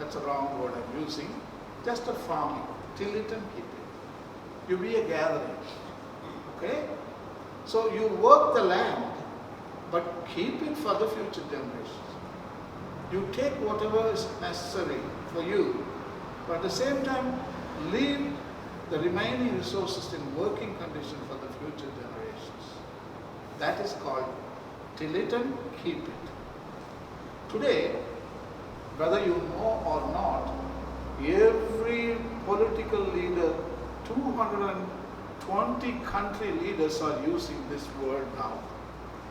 that's a wrong word I'm using, just a farming, till it and keep it. You be a gathering, okay? So you work the land, but keep it for the future generations. You take whatever is necessary for you, but at the same time, leave the remaining resources in working condition for the future generations. That is called till it and keep it. Today, whether you know or not, every political leader, 220 country leaders are using this word now,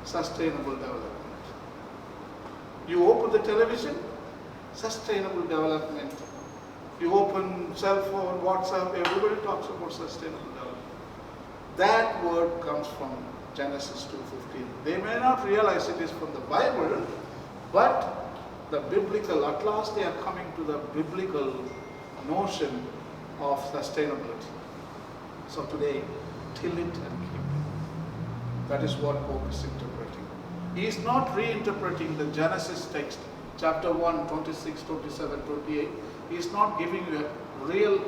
sustainable development. You open the television, sustainable development. You open cell phone, WhatsApp, everybody talks about sustainable development. That word comes from Genesis 2:15. They may not realize it is from the Bible, but the biblical, at last they are coming to the biblical notion of sustainability. So today, till it and keep it. That is what Pope is interpreting. He is not reinterpreting the Genesis text, chapter 1, 26, 27, 28. He is not giving you a real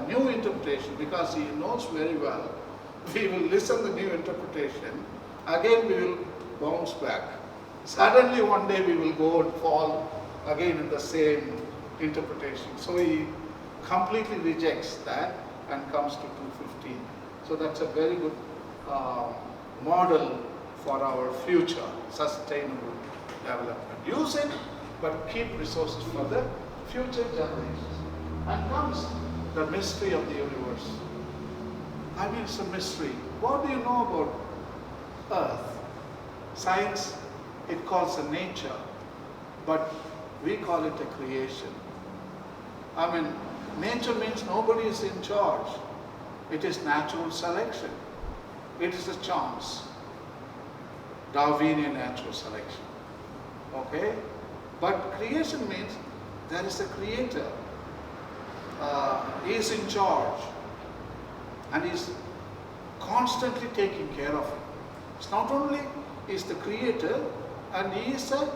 new interpretation, because he knows very well we will listen to the new interpretation, again we will bounce back. Suddenly one day we will go and fall again in the same interpretation. So he completely rejects that and comes to 2:15. So that's a very good model for our future sustainable development. Use it, but keep resources for the future generations. And comes the mystery of the universe. I mean, it's a mystery. What do you know about Earth? Science, it calls it nature, but we call it a creation. I mean, nature means nobody is in charge. It is natural selection. It is a chance. Darwinian natural selection. Okay? But creation means there is a creator. He is in charge. And he is constantly taking care of it. It's not only he is the creator, and he is a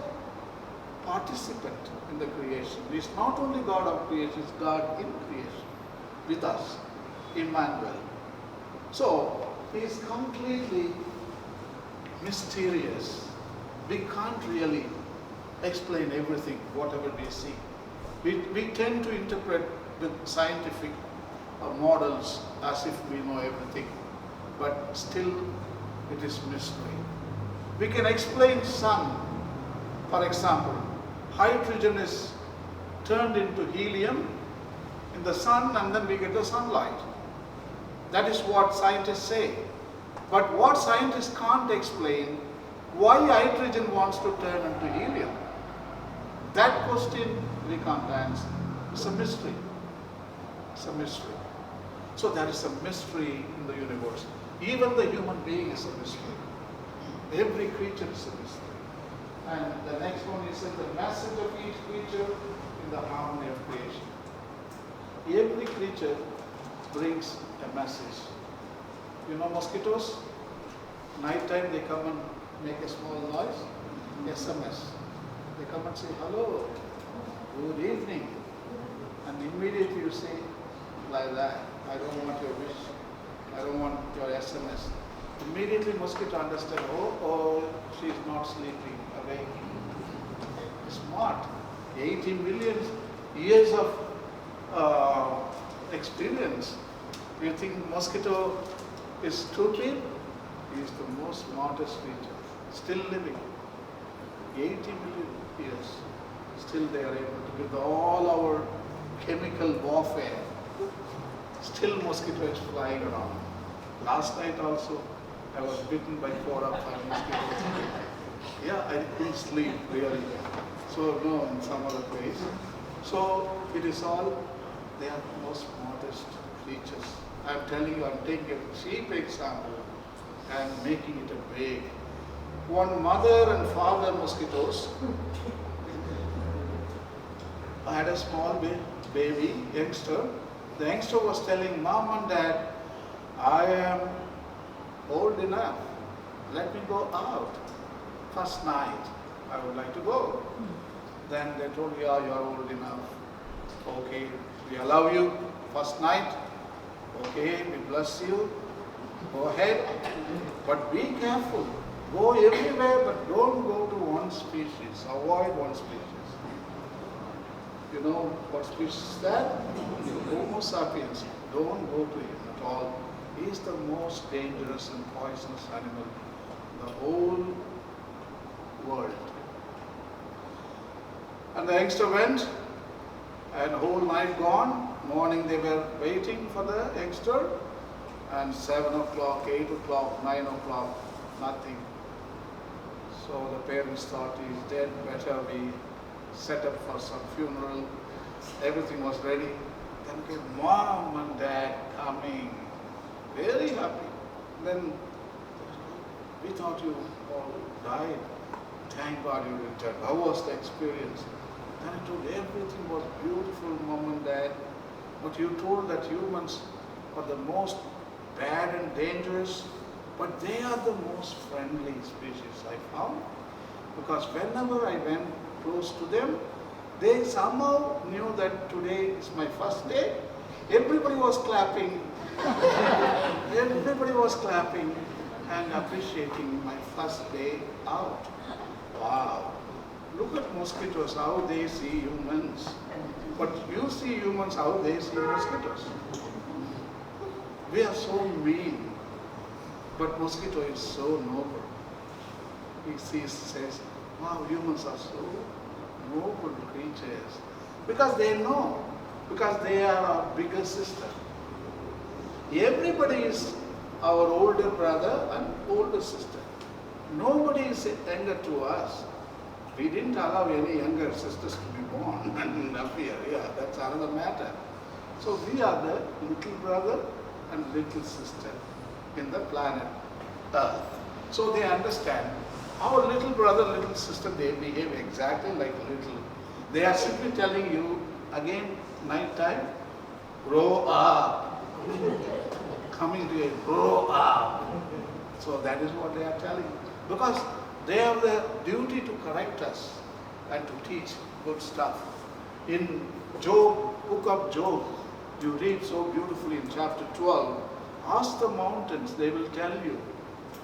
participant in the creation. He is not only God of creation, he is God in creation with us, Emmanuel. So, he is completely mysterious. We can't really explain everything, whatever we see. We tend to interpret with scientific models as if we know everything, but still it is mystery. We can explain sun. For example, hydrogen is turned into helium in the sun, and then we get the sunlight. That is what scientists say. But what scientists can't explain, why hydrogen wants to turn into helium. That question we can't answer. It's a mystery. It's a mystery. So there is a mystery in the universe. Even the human being is a mystery. Every creature is a mystery. And the next one is the message of each creature in the harmony of creation. Every creature brings a message. You know mosquitoes? Night time they come and make a small noise. SMS. They come and say, hello, good evening. And immediately you say like that, I don't want your wish. I don't want your SMS. Immediately mosquito understands, oh, she is not sleeping, awake. Smart. 80 million years of experience. You think mosquito is stupid? He is the most smartest creature, still living. 80 million years, still they are able to, with all our chemical warfare, still mosquito is flying around. Last night also, I was bitten by 4 or 5 mosquitoes. Yeah, I couldn't sleep really. So no, in some other place. So it is all, they are the most smartest creatures. I'm telling you, I'm taking a cheap example and making it a big. One mother and father mosquitoes had a small baby, youngster. The youngster was telling mom and dad, I am old enough, let me go out. First night, I would like to go. Then they told, yeah, you are old enough. Okay, we allow you first night. Okay, we bless you. Go ahead. But be careful. Go everywhere, but don't go to one species. Avoid one species. You know what species is that? Homo sapiens. Don't go to him at all. He is the most dangerous and poisonous animal in the whole world. And the youngster went, and whole night gone. Morning they were waiting for the youngster, and 7 o'clock, 8 o'clock, 9 o'clock, nothing. So the parents thought he's dead, better we set up for some funeral. Everything was ready. Then came mom and dad coming, very happy. Then we thought you all died. Thank God you returned. How was the experience? Then I told everything was beautiful, mom and dad. But you told that humans are the most bad and dangerous, but they are the most friendly species I found. Because whenever I went close to them, they somehow knew that today is my first day. Everybody was clapping. Everybody was clapping and appreciating my first day out. Wow. Look at mosquitoes, how they see humans. But you see humans, how they see mosquitoes. We are so mean, but mosquito is so noble. He says, wow, humans are so noble creatures. Because they know, because they are our bigger sister. Everybody is our older brother and older sister. Nobody is younger to us. We didn't allow any younger sisters to be born and appear. Yeah, that's another matter. So we are the little brother and little sister in the planet Earth. So they understand. Our little brother, little sister, they behave exactly like little. They are simply telling you, again, night time, grow up. Coming to you, grow up. So that is what they are telling. Because they have the duty to correct us and to teach good stuff. In Job, book of Job, you read so beautifully in chapter 12, ask the mountains, they will tell you.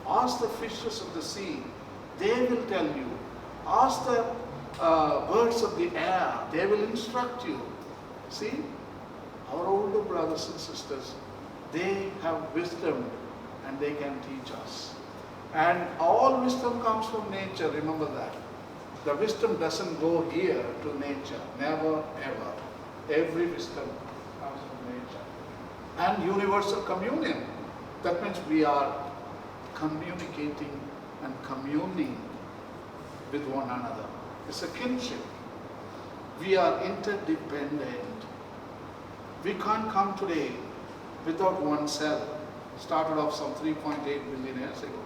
Ask the fishes of the sea, they will tell you. Ask the birds of the air, they will instruct you. See, our older brothers and sisters, they have wisdom and they can teach us. And all wisdom comes from nature, remember that. The wisdom doesn't go here to nature, never ever. Every wisdom comes from nature. And universal communion. That means we are communicating and communing with one another. It's a kinship. We are interdependent. We can't come today without one cell. Started off some 3.8 billion years ago.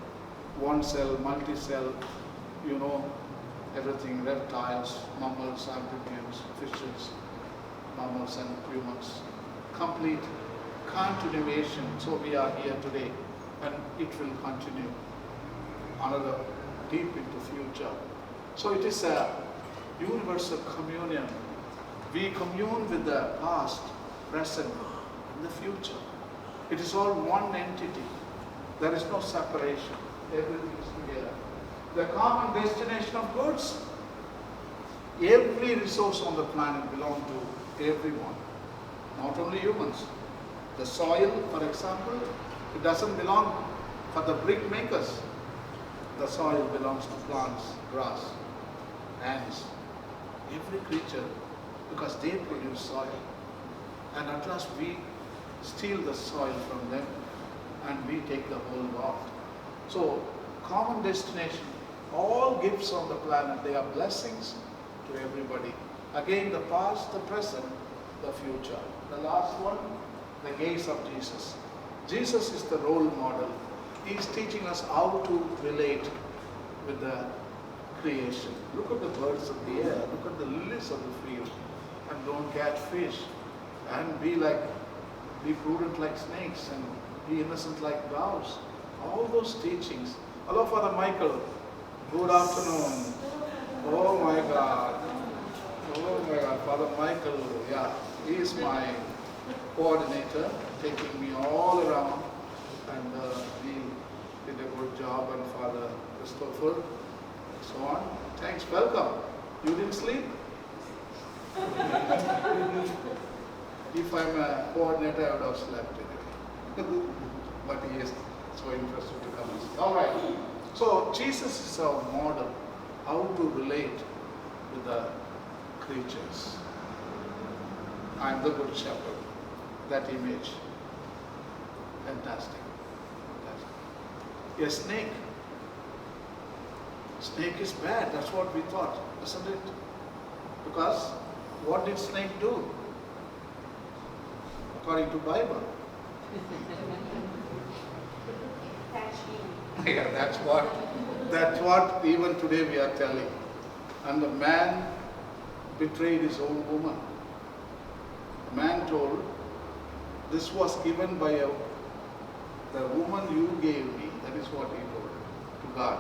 One cell, multi-cell, you know, everything, reptiles, mammals, amphibians, fishes, mammals and humans. Complete continuation. So we are here today and it will continue another deep into future. So it is a universal communion. We commune with the past, present, and the future. It is all one entity. There is no separation. Everything is together. The common destination of goods. Every resource on the planet belongs to everyone, not only humans. The soil, for example, it doesn't belong for the brick makers. The soil belongs to plants, grass, ants, every creature, because they produce soil. And at last we steal the soil from them and we take the whole lot. So, common destination, all gifts on the planet, they are blessings to everybody. Again, the past, the present, the future. The last one, the gaze of Jesus. Jesus is the role model. He is teaching us how to relate with the creation. Look at the birds of the air, look at the lilies of the field, and don't catch fish. And be prudent like snakes, and be innocent like doves. All those teachings. Hello, Father Michael. Good afternoon. Oh my God. Oh my God, Father Michael, yeah, he is my coordinator, taking me all around, and he did a good job, and Father Christopher, so on. Thanks, welcome. You didn't sleep? If I'm a coordinator, I would have slept anyway. But he is so interested to come. All right. So Jesus is our model, how to relate with the creatures. I am the good shepherd. That image. Fantastic. Fantastic. A snake. Snake is bad. That's what we thought, isn't it? Because what did snake do? According to Bible. Yeah, that's what even today we are telling. And the man betrayed his own woman. The man told, this was given by the woman you gave me. That is what he told to God.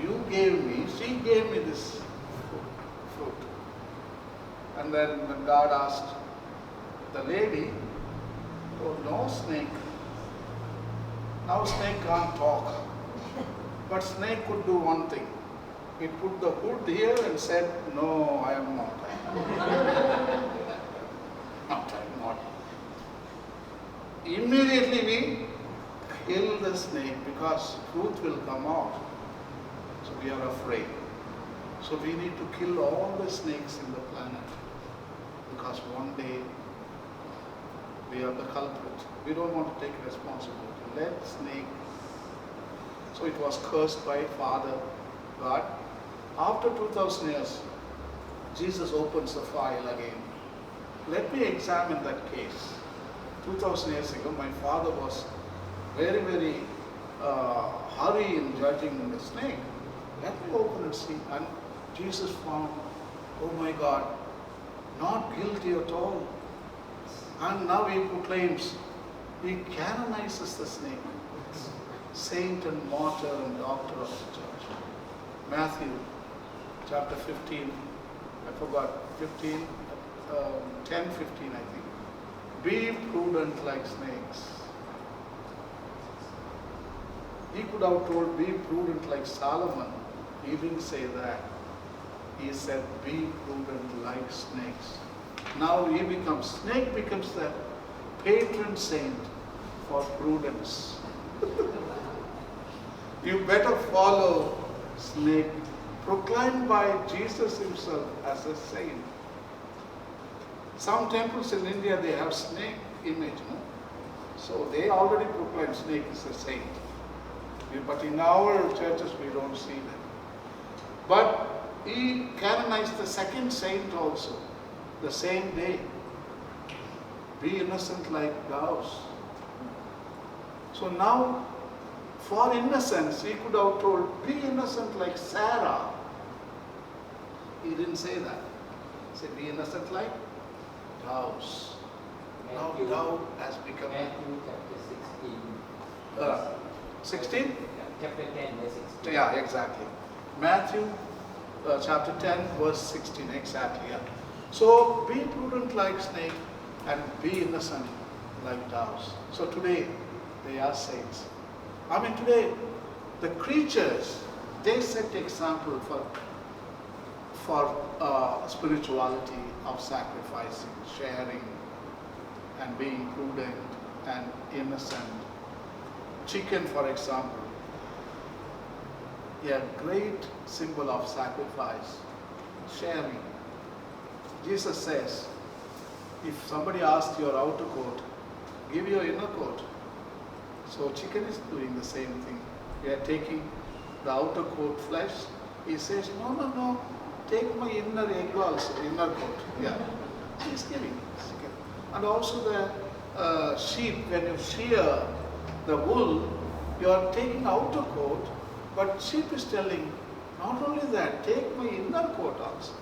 You gave me, she gave me this fruit. And then when God asked the lady, oh, no snake. Now snake can't talk. But snake could do one thing. It put the hood here and said, no, I am not. Not, I am not. Immediately we kill the snake because truth will come out. So we are afraid. So we need to kill all the snakes in the planet. Because one day we are the culprit. We don't want to take responsibility. Let snake. So it was cursed by Father God. After 2000 years, Jesus opens the file again. Let me examine that case. 2000 years ago, my father was very, very hurry in judging the snake. Let me open and see. And Jesus found, oh my God, not guilty at all. And now he proclaims, he canonizes the snake. Saint and martyr and doctor of the church. Matthew chapter 15, I forgot, 10, 15 I think. Be prudent like snakes. He could have told, be prudent like Solomon. He didn't say that. He said, be prudent like snakes. Now snake becomes the patron saint for prudence. You better follow snake, proclaimed by Jesus himself as a saint. Some temples in India, they have snake image. No? So they already proclaim snake is a saint. But in our churches, we don't see that. But he canonized the second saint also, the same day. Be innocent like doves. So now, for innocence, he could have told, be innocent like Sarah. He didn't say that. He said, be innocent like doves. Now dove has become... Matthew chapter 16. 16? Chapter 10, verse 16. Yeah, exactly. Matthew chapter 10, verse 16, exactly. Yeah. So be prudent like snake and be innocent like doves. So today, they are saints. I mean today, the creatures, they set example for spirituality of sacrificing, sharing, and being prudent and innocent. Chicken, for example, a great symbol of sacrifice, sharing. Jesus says, if somebody asks your outer coat, give your inner coat. So chicken is doing the same thing. We are taking the outer coat flesh. He says, no, take my inner egg also, inner coat. Yeah, he's giving. And also the sheep, when you shear the wool, you are taking outer coat, but sheep is telling, not only that, take my inner coat also.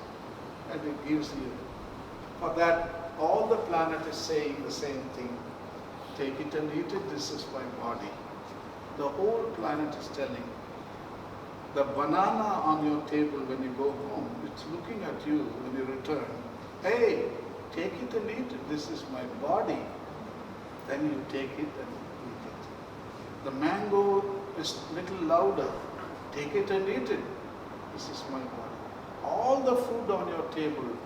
And it gives you. For that, all the planet is saying the same thing. Take it and eat it, this is my body. The whole planet is telling, The banana on your table when you go home, it's looking at you when you return. Hey, take it and eat it. This is my body. Then you take it and eat it. The mango is little louder. Take it and eat it. This is my body. All the food on your table,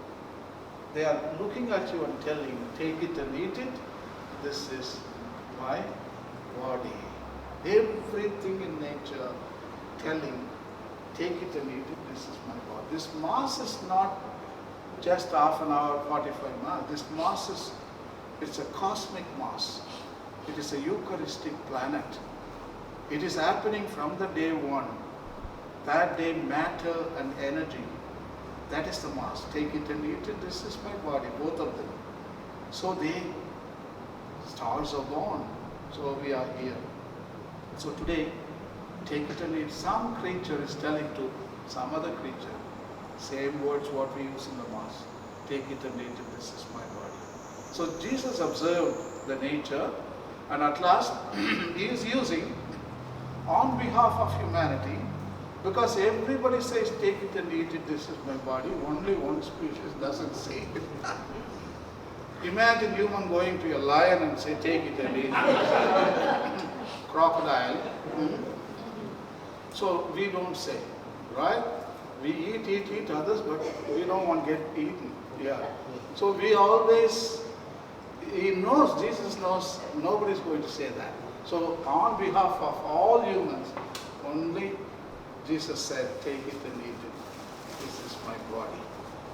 they are looking at you and telling, take it and eat it. This is my body. Everything in nature telling, take it and eat it. This is my body. This mass is not just half an hour, 45 minutes. This mass is, it's a cosmic mass. It is a Eucharistic planet. It is happening from the day one. That day, matter and energy. That is the mass. Take it and eat it. This is my body, both of them. So stars are born. So we are here. So today, take it and eat. Some creature is telling to some other creature, same words what we use in the mass. Take it and eat it. This is my body. So Jesus observed the nature, and at last he is using on behalf of humanity, because everybody says take it and eat it, this is my body. Only one species doesn't say it. Imagine human going to a lion and say take it and eat it. Crocodile. So we don't say, right? We eat others, but we don't want to get eaten. Yeah. So we always, he knows, Jesus knows, nobody's going to say that. So on behalf of all humans, only Jesus said, take it and eat it. This is my body.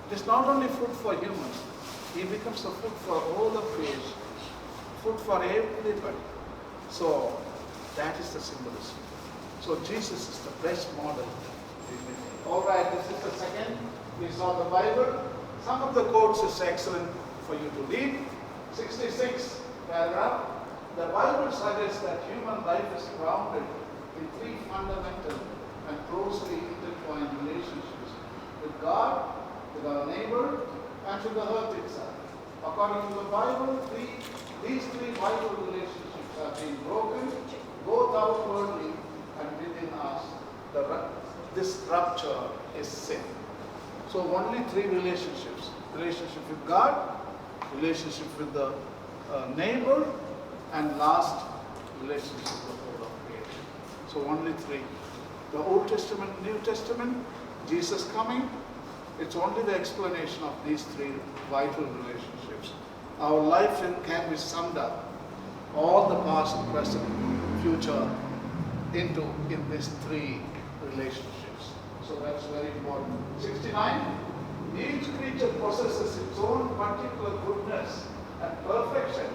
It is not only food for humans, he becomes a food for all of creation, food for everybody. So that is the symbolism. So Jesus is the best model. All right, this is the second. We saw the Bible. Some of the quotes is excellent for you to read. 66 paragraph. The Bible suggests that human life is grounded in three fundamental and closely intertwined relationships with God, with our neighbor, and to the earth itself. According to the Bible, these three vital relationships have been broken, both outwardly and within us. This rupture is sin. So only three relationships. Relationship with God, relationship with the neighbor, and last, relationship with the whole of creation. So only three. The Old Testament, New Testament, Jesus coming, it's only the explanation of these three vital relationships. Our life can be summed up, all the past, present, future, in these three relationships. So that's very important. 69, each creature possesses its own particular goodness and perfection.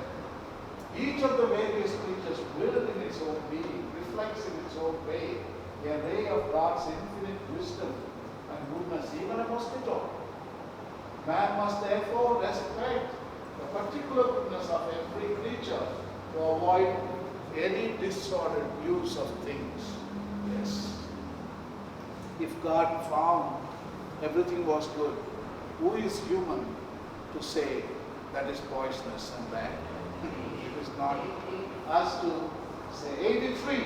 Each of the various creatures will in its own being, reflects in its own way, a ray of God's infinite wisdom and goodness, even a mosquito. Man must therefore respect the particular goodness of every creature to avoid any disordered use of things. Yes. If God found everything was good, who is human to say that is poisonous and bad? It is not us to say. 83.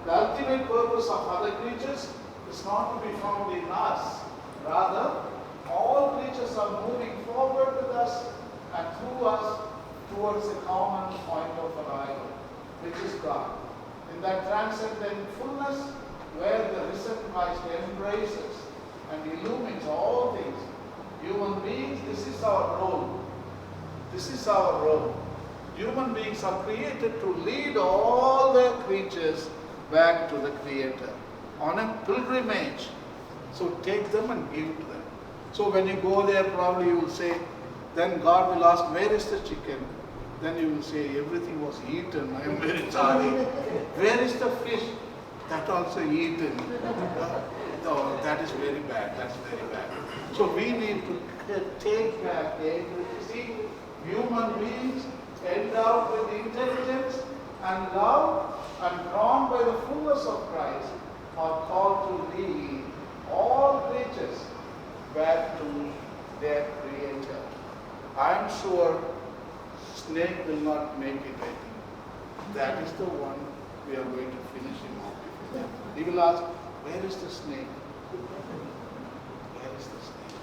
The ultimate purpose of other creatures is not to be found in us. Rather, all creatures are moving forward with us and through us towards a common point of arrival, which is God. In that transcendent fullness, where the risen Christ embraces and illumines all things, human beings, this is our role. This is our role. Human beings are created to lead all the creatures back to the Creator on a pilgrimage. So take them and give to them. So when you go there, probably you will say, then God will ask, where is the chicken? Then you will say, everything was eaten. I am very sorry. Where is the fish? That also eaten. No, that is very bad. That's very bad. So we need to take back everything. See, human beings endowed with intelligence and love and drawn by the fullness of Christ are called to lead all creatures back to their Creator. I am sure snake will not make it, I think. That is the one we are going to finish him off. He will ask, Where is the snake? Where is the snake?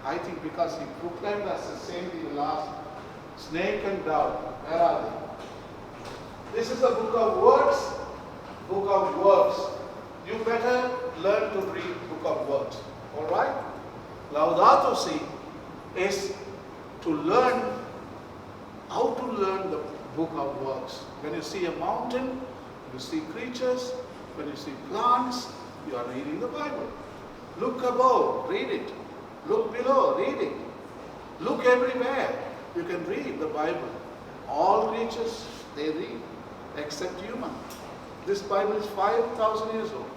I think because he proclaimed us the same thing last. Snake and dove, where are they? This is the book of words, book of words. You better learn to read book of words. Alright? Laudato Si is to learn how to learn the book of works. When you see a mountain, when you see creatures, when you see plants, you are reading the Bible. Look above, read it. Look below, read it. Look everywhere. You can read the Bible. All creatures, they read, except human. This Bible is 5,000 years old.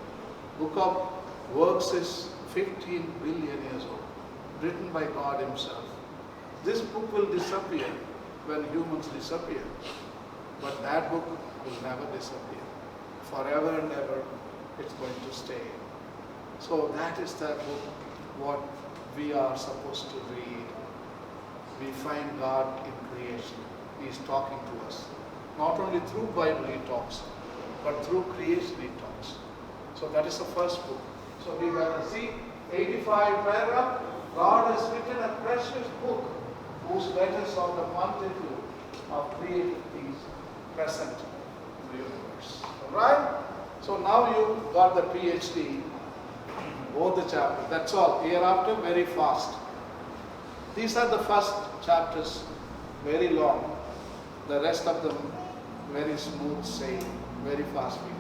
Book of Works is 15 billion years old, written by God Himself. This book will disappear when humans disappear, but that book will never disappear. Forever and ever, it's going to stay. So that is the book, what we are supposed to read. We find God in creation. He is talking to us. Not only through Bible He talks, but through creation He talks. So that is the first book. So we have to see 85 paragraph. God has written a precious book whose letters are the multitude of created things present in the universe. Alright? So now you got the PhD, both the chapters. That's all. Hereafter, very fast. These are the first chapters, very long. The rest of them, very smooth sailing, very fast reading.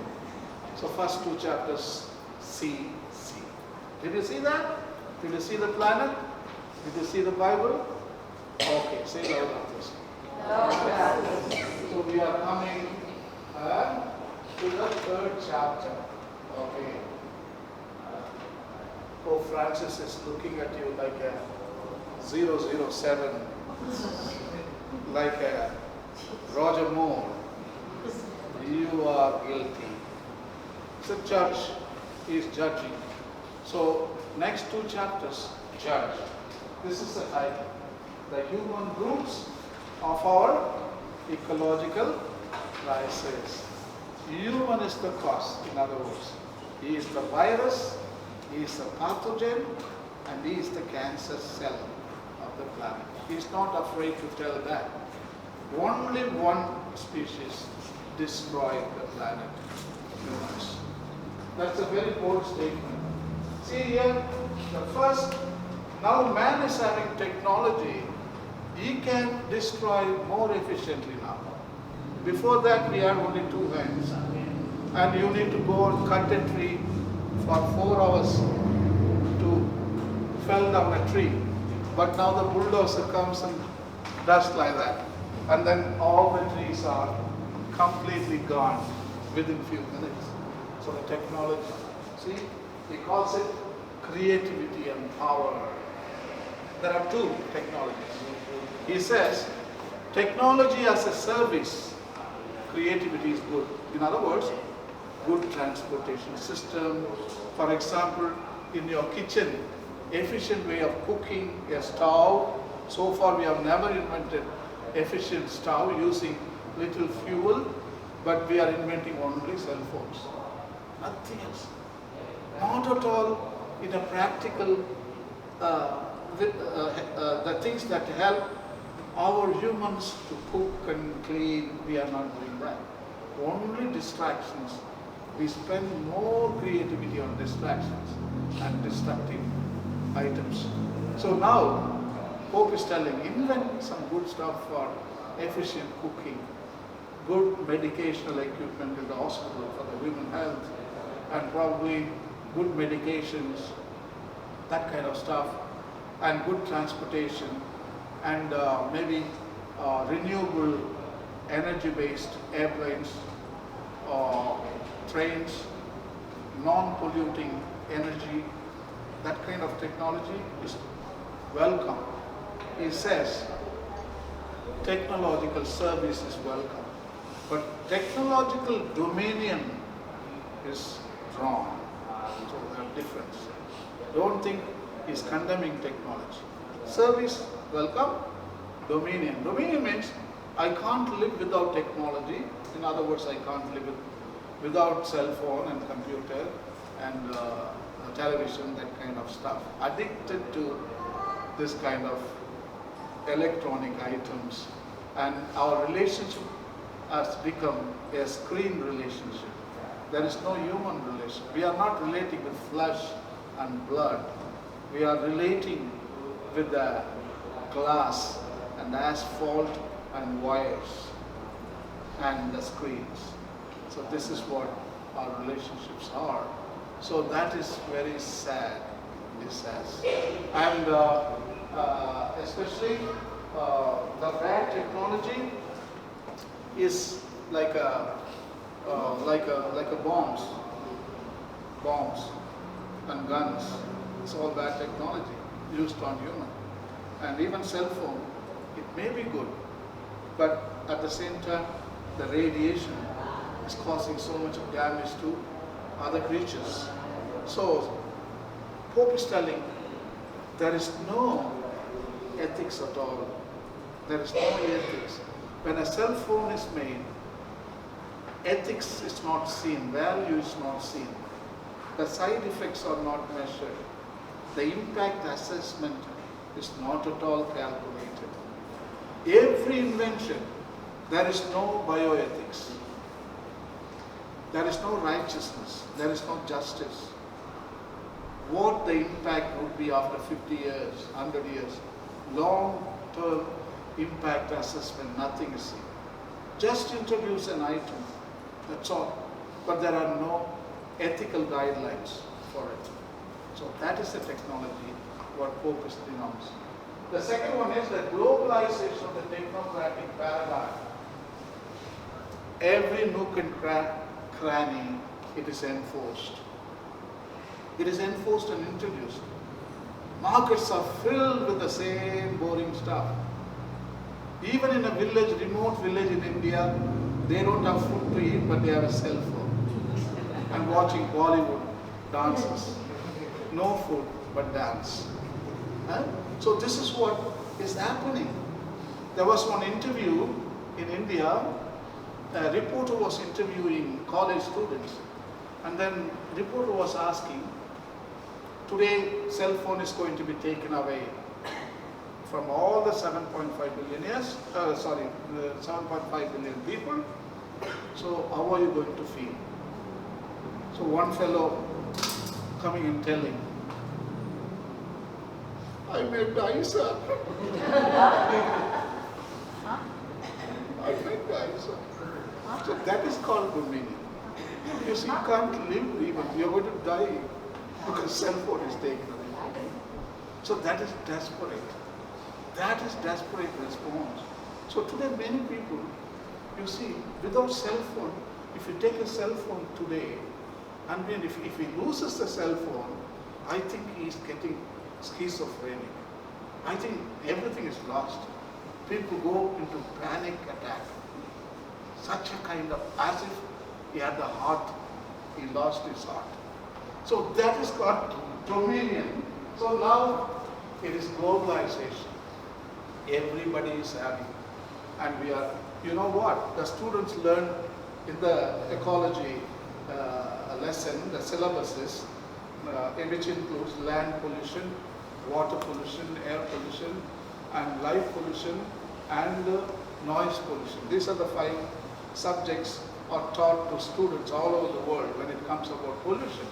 So first two chapters, C. Did you see that? Did you see the planet? Did you see the Bible? Okay, say loud after. So we are coming to the third chapter. Okay. Pope Francis is looking at you like a 007, like a Roger Moore. You are guilty. The church is judging. So next two chapters, judge. This is the title. The human roots of our ecological crisis. Human is the cause, in other words. He is the virus, he is the pathogen, and he is the cancer cell of the planet. He is not afraid to tell that. Only one species destroyed the planet, humans. That's a very bold statement. See here, the first, now man is having technology. He can destroy more efficiently now. Before that we had only two hands. And you need to go and cut a tree for 4 hours to fell down a tree. But now the bulldozer comes and does like that. And then all the trees are completely gone within few minutes. So the technology, see, he calls it creativity and power. There are two technologies. He says, technology as a service, creativity is good. In other words, good transportation system. For example, in your kitchen, efficient way of cooking, a stove. So far we have never invented efficient stove using little fuel, but we are inventing only cell phones. Nothing else. Not at all in a practical, the things that help our humans to cook and clean, we are not doing that. Only distractions. We spend more creativity on distractions and destructive items. So now, Pope is telling, invent some good stuff for efficient cooking, good medicational equipment in the hospital for the human health, and probably good medications, that kind of stuff, and good transportation, and maybe renewable energy-based airplanes, trains, non-polluting energy, that kind of technology is welcome. He says technological service is welcome, but technological dominion is wrong. So there are difference. Don't think he's condemning technology. Service, welcome. Dominion. Dominion means I can't live without technology. In other words, I can't live without cell phone and computer and television, that kind of stuff. Addicted to this kind of electronic items, and our relationship has become a screen relationship. There is no human relation. We are not relating with flesh and blood. We are relating with the glass and asphalt and wires and the screens. So this is what our relationships are. So that is very sad, this has. And especially the bad technology is like a bombs and guns. It's all bad technology used on human. And even cell phone, it may be good, but at the same time, the radiation is causing so much of damage to other creatures. So, Pope is telling there is no ethics at all. There is no ethics. When a cell phone is made, ethics is not seen, value is not seen. The side effects are not measured. The impact assessment is not at all calculated. Every invention, there is no bioethics. There is no righteousness. There is no justice. What the impact would be after 50 years, 100 years. Long-term impact assessment, nothing is seen. Just introduce an item, that's all. But there are no ethical guidelines for it. So that is the technology what Pope is denouncing. The second one is the globalization of the technocratic paradigm. Every nook and cranny, it is enforced. It is enforced and introduced. Markets are filled with the same boring stuff. Even in a village, remote village in India, they don't have food to eat, but they have a cell phone. And watching Bollywood dances. No food, but dance. Huh? So this is what is happening. There was one interview in India. A reporter was interviewing college students, and then the reporter was asking, today cell phone is going to be taken away from all the 7.5 billion people. So how are you going to feel? So one fellow coming and telling, I may die, sir. I may die, sir. So that is called dominion. You see, you can't live even. You're going to die because cell phone is taken away. So that is desperate. That is desperate response. So today many people, you see, without cell phone, if you take a cell phone today, and then if he loses the cell phone, I think he's getting schizophrenic. I think everything is lost. People go into panic attack. Such a kind of, as if he had the heart, he lost his heart. So that is called dominion. So now it is globalization. Everybody is having, and we are, you know what, the students learn in the ecology lesson, the syllabuses, which includes land pollution, water pollution, air pollution, and light pollution, and noise pollution. These are the 5 subjects are taught to students all over the world when it comes about pollution.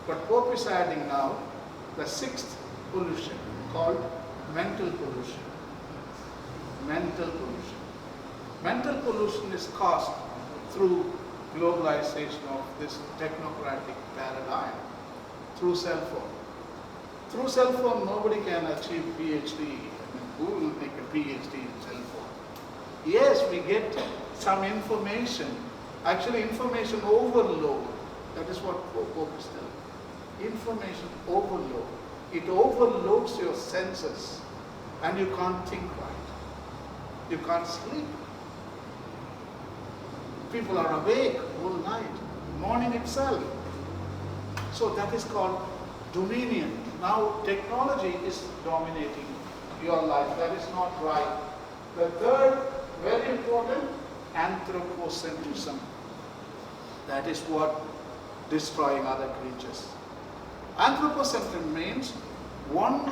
But Pope is adding now the 6th pollution called mental pollution. Mental pollution. Mental pollution is caused through globalization of this technocratic paradigm, through cell phone. Through cell phone, nobody can achieve PhD. I mean, who will make a PhD in cell phone? Yes, we get some information. Actually, information overload. That is what Pope is telling. Information overload. It overloads your senses, and you can't think right. You can't sleep. People are awake all night, morning itself. So that is called dominion. Now technology is dominating your life. That is not right. The third, very important, anthropocentrism. That is what destroying other creatures. Anthropocentric means one